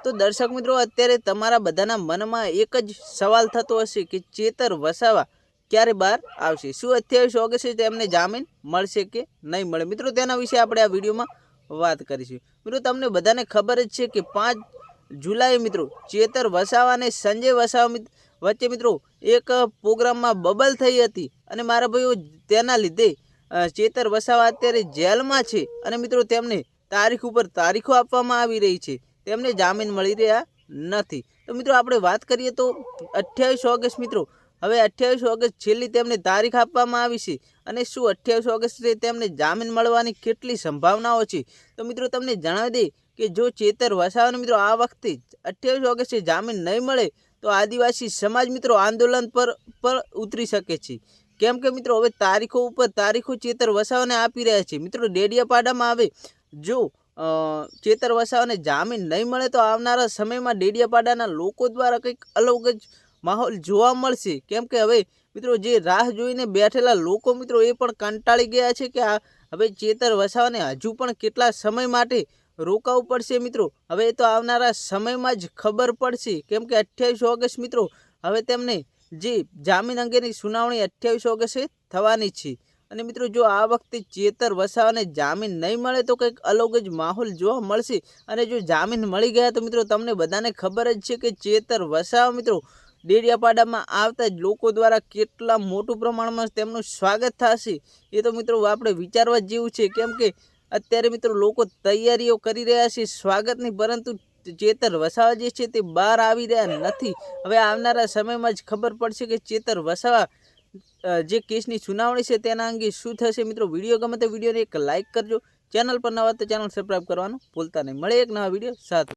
તો દર્શક મિત્રો અત્યારે તમારા બધાના મનમાં એક જ સવાલ થતો હશે કે ચેતર વસાવા ક્યારે બહાર આવશે, શું 28 ઓગસ્ટે તેમને જામીન મળશે કે નહીં મળે? મિત્રો તેના વિશે આપણે આ વિડીયોમાં વાત કરીશું। મિત્રો તમને બધાને ખબર જ છે કે 5 જુલાઈ મિત્રો ચેતર વસાવા અને સંજય વસાવા વચ્ચે મિત્રો એક પ્રોગ્રામમાં બબલ થઈ હતી અને મારા ભાઈઓ તેના લીધે ચેતર વસાવા અત્યારે જેલમાં છે અને મિત્રો તેમને તારીખ ઉપર તારીખો આપવામાં આવી રહી છે, તેમને જામીન મળી રહ્યા નથી। તો મિત્રો આપણે વાત કરીએ તો 28 ઓગસ્ટ મિત્રો હવે 28 ઓગસ્ટ છેલ્લી તેમને તારીખ આપવામાં આવી છે અને શું 28 ઓગસ્ટે તેમને જામીન મળવાની કેટલી સંભાવનાઓ છે? તો મિત્રો તમને જણાવી દે કે જો ચેતર વસાવાને મિત્રો આ વખતે 28 ઓગસ્ટે જામીન નહીં મળે તો આદિવાસી સમાજ મિત્રો આંદોલન પર ઉતરી શકે છે, કેમ કે મિત્રો હવે તારીખો ઉપર તારીખો ચેતર વસાવાને આપી રહ્યા છે। મિત્રો ડેડિયાપાડામાં હવે જો ચેતર વસાવાને જામીન નહીં મળે તો આવનારા સમયમાં ડેડિયાપાડાના લોકો દ્વારા કંઈક અલગ જ માહોલ જોવા મળશે, કેમ કે હવે મિત્રો જે રાહ જોઈને બેઠેલા લોકો મિત્રો એ પણ કંટાળી ગયા છે કે હવે ચેતર વસાવાને હજુ પણ કેટલા સમય માટે રોકાવું પડશે મિત્રો હવે તો આવનારા સમયમાં જ ખબર પડશે, કેમ કે 28 ઓગસ્ટ મિત્રો હવે તેમને જે જામીન અંગેની સુનાવણી 28 ઓગસ્ટે થવાની છે અને મિત્રો જો આ વખતે ચેતર વસાવાને જામીન નહીં મળે તો કંઈક અલગ જ માહોલ જોવા મળશે અને જો જામીન મળી ગયા તો મિત્રો તમને બધાને ખબર જ છે કે ચેતર વસાવા મિત્રો ડેડિયાપાડામાં આવતા જ લોકો દ્વારા કેટલા મોટું પ્રમાણમાં તેમનું સ્વાગત થશે એ તો મિત્રો આપણે વિચારવા જેવું છે, કેમ કે અત્યારે મિત્રો લોકો તૈયારીઓ કરી રહ્યા છે સ્વાગતની, પરંતુ ચેતર વસાવા જે છે તે બહાર આવી રહ્યા નથી। હવે આવનારા સમયમાં જ ખબર પડશે કે ચેતર વસાવા જે કેસની સુનાવણી છે તેના અંગે શું થશે। મિત્રો વિડીયો ગમે તો વિડીયોને એક લાઇક કરજો, ચેનલ પર નવા તો ચેનલ સબસ્ક્રાઈબ કરવાનું ભૂલતા નહીં। મળે એક નવા વિડીયો સાથે।